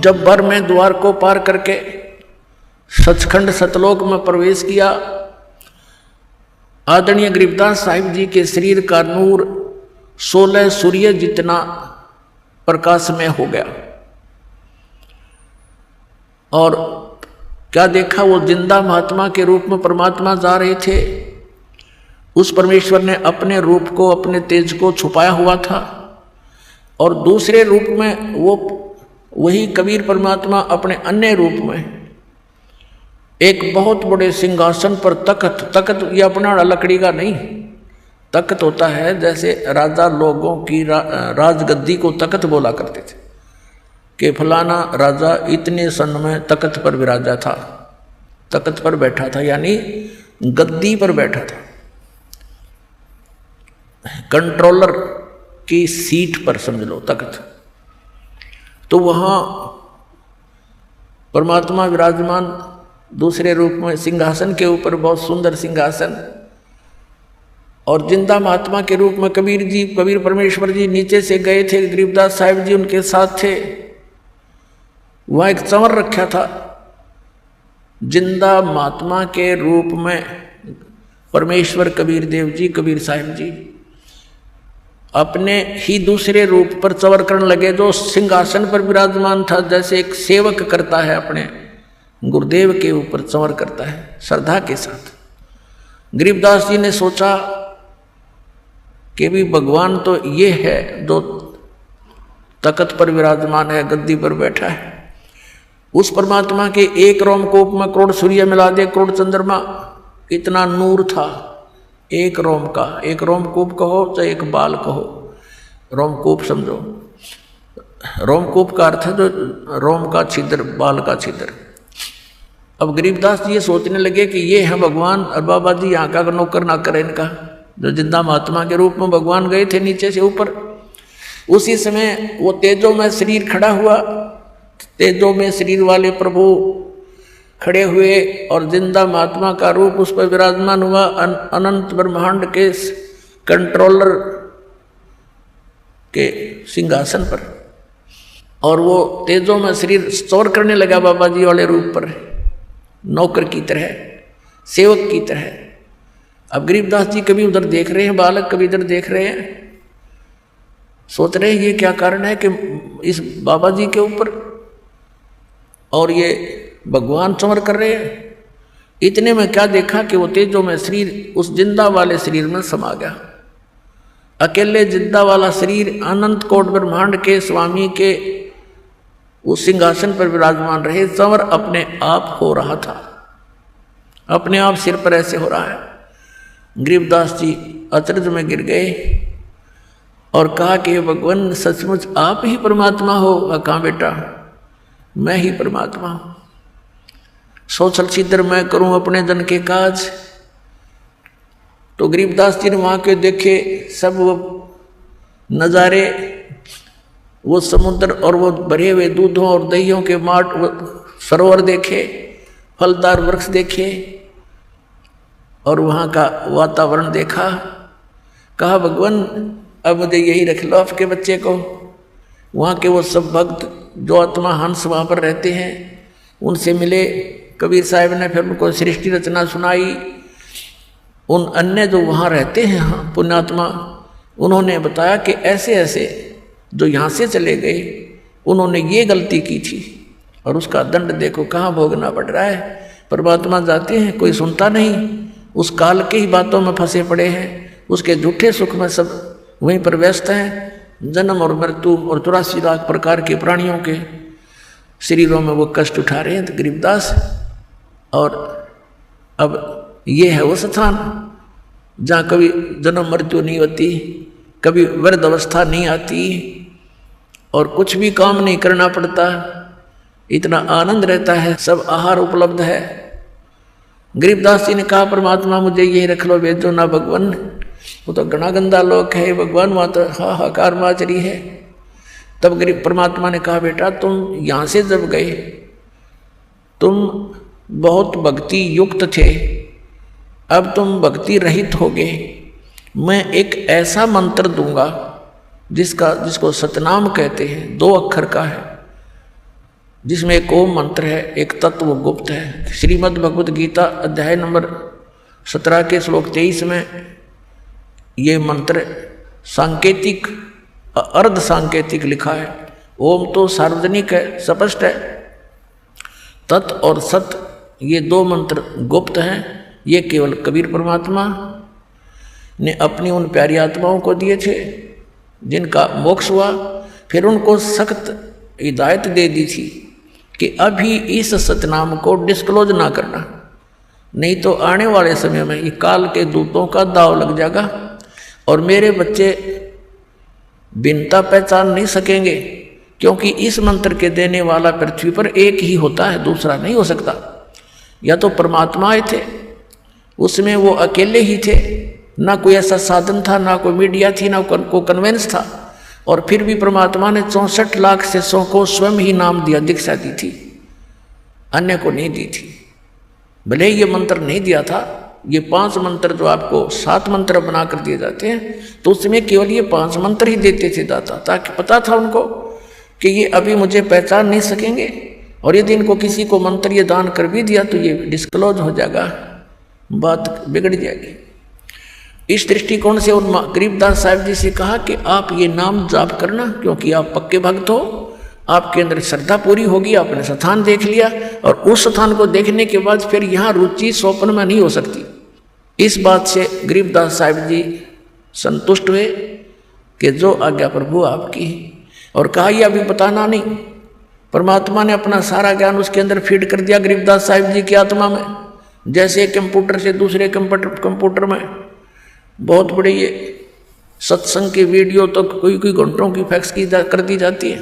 जब बर में द्वार को पार करके सचखंड सतलोक में प्रवेश किया, आदरणीय गरीबदास साहिब जी के शरीर का नूर 16 सूर्य जितना प्रकाशमय हो गया। और क्या देखा, वो जिंदा महात्मा के रूप में परमात्मा जा रहे थे। उस परमेश्वर ने अपने रूप को, अपने तेज को छुपाया हुआ था, और दूसरे रूप में वो वही कबीर परमात्मा अपने अन्य रूप में एक बहुत बड़े सिंहासन पर तख्त ये अपना लकड़ी का नहीं, तख्त होता है, जैसे राजा लोगों की राजगद्दी को तख्त बोला करते थे कि फलाना राजा इतने सन में तख्त पर विराजा था, तख्त पर बैठा था, यानी गद्दी पर बैठा था, कंट्रोलर की सीट पर समझ लो तख्त। तो वहाँ परमात्मा विराजमान दूसरे रूप में सिंहासन के ऊपर, बहुत सुंदर सिंहासन, और जिंदा महात्मा के रूप में कबीर जी, कबीर परमेश्वर जी नीचे से गए थे, गरीबदास साहिब जी उनके साथ थे। वहाँ एक चंवर रखा था, जिंदा महात्मा के रूप में परमेश्वर कबीर देव जी, कबीर साहिब जी अपने ही दूसरे रूप पर चंवर करने लगे, जो सिंहासन पर विराजमान था, जैसे एक सेवक करता है अपने गुरुदेव के ऊपर चंवर करता है श्रद्धा के साथ। गरीबदास जी ने सोचा कि भी भगवान तो ये है जो तख्त पर विराजमान है, गद्दी पर बैठा है। उस परमात्मा के एक रोमकूप में करोड़ सूर्य मिला दे, करोड़ चंद्रमा, इतना नूर था एक रोम का। एक रोमकूप कहो चाहे एक बाल कहो, रोमकूप समझो। रोमकूप का अर्थ है जो रोम का छिद्र, बाल का छिद्र। अब गरीबदास जी ये सोचने लगे कि ये है भगवान, और बाबा जी यहाँ का नौकर ना करे इनका, जो जिंदा महात्मा के रूप में भगवान गए थे नीचे से ऊपर। उसी समय वो तेजो में शरीर खड़ा हुआ, तेजो में शरीर वाले प्रभु खड़े हुए, और जिंदा महात्मा का रूप उस पर विराजमान हुआ अनंत ब्रह्मांड के कंट्रोलर के सिंहासन पर। और वो तेजो में शरीर स्टोर करने लगा बाबा जी वाले रूप पर, नौकर की तरह, सेवक की तरह। अब गरीबदास जी कभी उधर देख रहे हैं बालक, कभी इधर देख रहे हैं, सोच रहे हैं ये क्या कारण है कि इस बाबा जी के ऊपर और ये भगवान चंवर कर रहे हैं। इतने में क्या देखा कि वो तेजो में शरीर उस जिंदा वाले शरीर में समा गया। अकेले जिंदा वाला शरीर अनंत कोट ब्रह्मांड के स्वामी के उस सिंहासन पर विराजमान रहे, चंवर अपने आप हो रहा था, अपने आप सिर पर ऐसे हो रहा है। गरीबदास जी अचरज में गिर गए और कहा कि भगवान सचमुच आप ही परमात्मा हो। कहाँ बेटा, मैं ही परमात्मा हूं। सोचल छिद्र मैं करूं अपने जन के काज। तो गरीबदास जी ने वहां के देखे सब वो नजारे, वो समुद्र और वो भरे हुए दूधों और दहियों के माट सरोवर देखे, फलदार वृक्ष देखे, और वहाँ का वातावरण देखा। कहा भगवान अब मुझे यही रख लो आपके बच्चे को। वहाँ के वो सब भक्त जो आत्मा हंस वहाँ पर रहते हैं उनसे मिले। कबीर साहब ने फिर उनको सृष्टि रचना सुनाई। उन अन्य जो वहाँ रहते हैं पुण्यात्मा, उन्होंने बताया कि ऐसे ऐसे जो यहाँ से चले गए उन्होंने ये गलती की थी और उसका दंड देखो कहाँ भोगना पड़ रहा है। परमात्मा जाते हैं, कोई सुनता नहीं, उस काल के ही बातों में फंसे पड़े हैं, उसके झूठे सुख में सब वहीं पर व्यस्त हैं। जन्म और मृत्यु और 84 लाख प्रकार के प्राणियों के शरीरों में वो कष्ट उठा रहे हैं तो गरीबदास। और अब ये है वो स्थान जहाँ कभी जन्म मृत्यु नहीं होती, कभी वृद्ध अवस्था नहीं आती और कुछ भी काम नहीं करना पड़ता, इतना आनंद रहता है, सब आहार उपलब्ध है। गरीबदास जी ने कहा परमात्मा मुझे यही रख लो, भेजो ना भगवान, वो तो घना गंदा लोक है भगवान, वहाँ तो हाहाकार माचरी है। तब गरीब परमात्मा ने कहा बेटा तुम यहाँ से जब गए तुम बहुत भक्ति युक्त थे, अब तुम भक्ति रहित हो गए, मैं एक ऐसा मंत्र दूंगा जिसको सतनाम कहते हैं, 2 अक्षर का है, जिसमें एक ओम मंत्र है, एक तत्व गुप्त है। श्रीमद् भगवद गीता अध्याय नंबर 17 के श्लोक 23 में ये मंत्र सांकेतिक अर्ध सांकेतिक लिखा है। ओम तो सार्वजनिक है, स्पष्ट है। तत् और सत ये 2 मंत्र गुप्त हैं। ये केवल कबीर परमात्मा ने अपनी उन प्यारी आत्माओं को दिए थे जिनका मोक्ष हुआ। फिर उनको सख्त हिदायत दे दी थी कि अभी इस सतनाम को डिस्क्लोज ना करना, नहीं तो आने वाले समय में ये काल के दूतों का दाव लग जाएगा और मेरे बच्चे भिन्नता पहचान नहीं सकेंगे, क्योंकि इस मंत्र के देने वाला पृथ्वी पर एक ही होता है, दूसरा नहीं हो सकता। या तो परमात्मा थे, उसमें वो अकेले ही थे, ना कोई ऐसा साधन था, ना कोई मीडिया थी, ना कोई कन्वेंस था। और फिर भी परमात्मा ने 64 लाख शिष्यों को स्वयं ही नाम दिया, दीक्षा दी थी, अन्य को नहीं दी थी। भले ही ये मंत्र नहीं दिया था, ये 5 मंत्र जो आपको 7 मंत्र बना कर दिए जाते हैं, तो उसमें केवल ये 5 मंत्र ही देते थे दाता, ताकि पता था उनको कि ये अभी मुझे पहचान नहीं सकेंगे, और यदि इनको किसी को मंत्र ये दान कर भी दिया तो ये डिस्क्लोज हो जाएगा, बात बिगड़ जाएगी। इस दृष्टिकोण से उन गरीबदास साहिब जी से कहा कि आप ये नाम जाप करना, क्योंकि आप पक्के भक्त हो, आपके अंदर श्रद्धा पूरी होगी, आपने स्थान देख लिया, और उस स्थान को देखने के बाद फिर यहाँ रुचि स्वप्न में नहीं हो सकती। इस बात से गरीबदास साहिब जी संतुष्ट हुए कि जो आज्ञा प्रभु आपकी, और कहा यह अभी बताना नहीं। परमात्मा ने अपना सारा ज्ञान उसके अंदर फीड कर दिया गरीबदास साहिब जी की आत्मा में, जैसे कंप्यूटर से दूसरे कंप्यूटर में बहुत बड़ी ये सत्संग की वीडियो तो कोई घंटों की फैक्स कर दी जाती है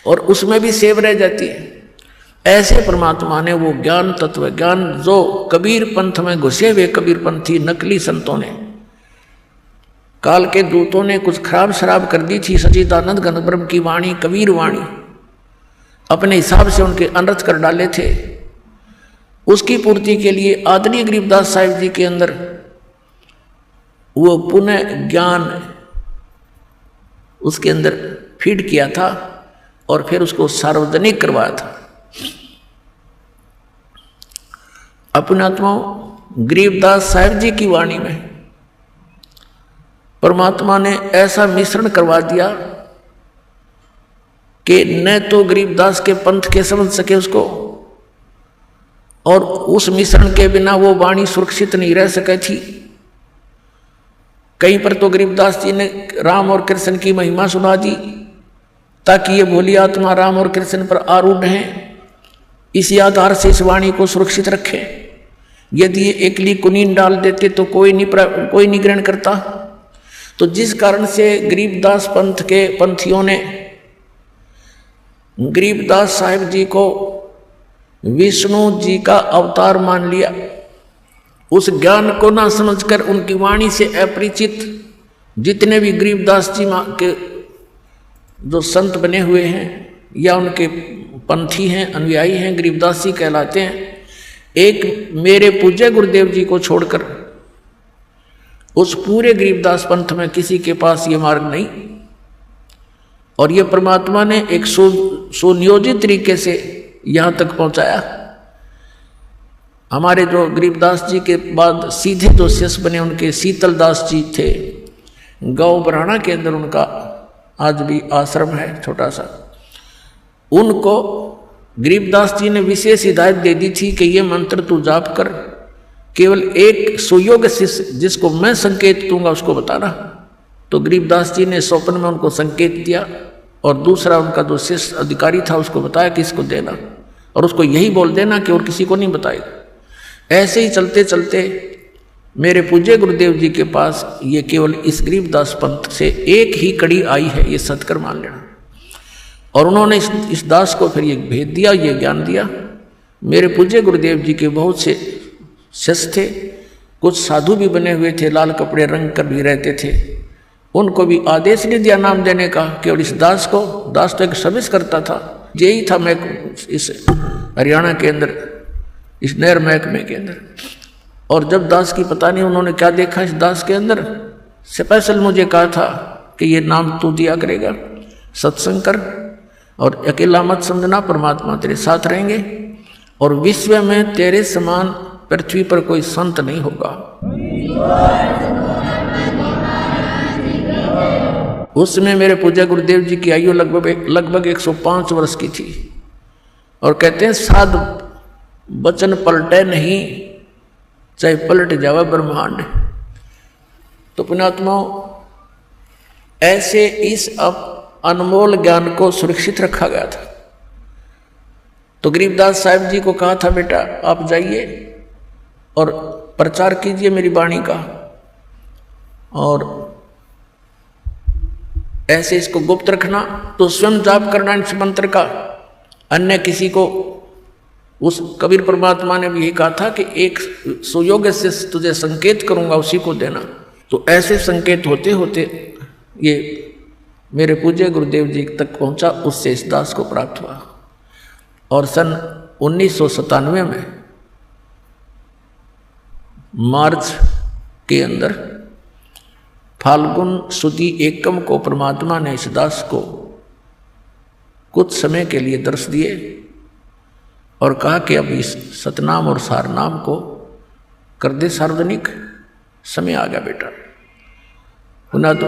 और उसमें भी सेव रह जाती है। ऐसे परमात्मा ने वो ज्ञान, तत्व ज्ञान, जो कबीर पंथ में घुसे हुए कबीर पंथी नकली संतों ने, काल के दूतों ने कुछ खराब शराब कर दी थी, सच्चिदानंद घन ब्रह्म की वाणी, कबीर वाणी अपने हिसाब से उनके अनर्थ कर डाले थे। उसकी पूर्ति के लिए आदरणीय गरीबदास साहिब जी के अंदर वो पुनः ज्ञान उसके अंदर फीड किया था और फिर उसको सार्वजनिक करवाया था। अपने आत्माओं, गरीबदास साहिब जी की वाणी में परमात्मा ने ऐसा मिश्रण करवा दिया कि न तो गरीबदास के पंथ के समझ सके उसको, और उस मिश्रण के बिना वो वाणी सुरक्षित नहीं रह सके थी। कहीं पर तो गरीबदास जी ने राम और कृष्ण की महिमा सुना दी ताकि ये भोली आत्मा राम और कृष्ण पर आरूढ़ हैं, इसी आधार से इस वाणी को सुरक्षित रखें। यदि ये एकली कुनीन डाल देते तो कोई नहीं ग्रहण करता। तो जिस कारण से गरीबदास पंथ के पंथियों ने गरीबदास साहिब जी को विष्णु जी का अवतार मान लिया, उस ज्ञान को ना समझकर उनकी वाणी से अपरिचित जितने भी गरीबदास जी के जो संत बने हुए हैं या उनके पंथी हैं, अनुयायी हैं, गरीबदास जी कहलाते हैं, एक मेरे पूज्य गुरुदेव जी को छोड़कर उस पूरे गरीबदास पंथ में किसी के पास ये मार्ग नहीं। और ये परमात्मा ने एक सुनियोजित तरीके से यहाँ तक पहुँचाया। हमारे जो गरीबदास जी के बाद सीधे जो शिष्य बने उनके शीतलदास जी थे, गाँव बराना के अंदर उनका आज भी आश्रम है छोटा सा। उनको गरीबदास जी ने विशेष हिदायत दे दी थी कि ये मंत्र तू जाप कर, केवल एक सुयोग्य शिष्य जिसको मैं संकेत दूंगा उसको बताना। तो गरीबदास जी ने स्वप्न में उनको संकेत दिया और दूसरा उनका जो शिष्य अधिकारी था उसको बताया कि इसको देना और उसको यही बोल देना कि और किसी को नहीं बताएगा। ऐसे ही चलते चलते मेरे पूज्य गुरुदेव जी के पास ये केवल इस गरीबदास पंथ से एक ही कड़ी आई है, ये सत्कर मान लेना। और उन्होंने इस दास को फिर ये भेद दिया, ये ज्ञान दिया। मेरे पूज्य गुरुदेव जी के बहुत से शिष्य थे, कुछ साधु भी बने हुए थे, लाल कपड़े रंग कर भी रहते थे। उनको भी आदेश नहीं दिया नाम देने का, केवल इस दास को, दास तो एक सर्विस करता था। यही था मैं इस हरियाणा के अंदर, इस नहर महकमे के अंदर। और जब दास की पता नहीं उन्होंने क्या देखा इस दास के अंदर, स्पेशल मुझे कहा था कि ये नाम तू दिया करेगा, सत्संग कर और अकेला मत समझना, परमात्मा तेरे साथ रहेंगे और विश्व में तेरे समान पृथ्वी पर कोई संत नहीं होगा। उसमें मेरे पूज्य गुरुदेव जी की आयु लगभग 105 वर्ष की थी और कहते हैं साध वचन पलटे नहीं, चाहे पलट जावा ब्रह्मांड। तो पुण्यात्माओं, ऐसे इस अनमोल ज्ञान को सुरक्षित रखा गया था। तो गरीबदास साहब जी को कहा था, बेटा आप जाइए और प्रचार कीजिए मेरी वाणी का और ऐसे इसको गुप्त रखना, तो स्वयं जाप करना इस मंत्र का, अन्य किसी को। उस कबीर परमात्मा ने भी यही कहा था कि एक सुयोग्य से तुझे संकेत करूंगा, उसी को देना। तो ऐसे संकेत होते होते ये मेरे पूज्य गुरुदेव जी तक पहुंचा, उससे इस दास को प्राप्त हुआ। और सन 1997 में मार्च के अंदर फाल्गुन सुदी एकम को परमात्मा ने इस दास को कुछ समय के लिए दर्श दिए और कहा कि अब इस सतनाम और सारनाम को कर दे सार्वजनिक, समय आ गया बेटा। सुना तो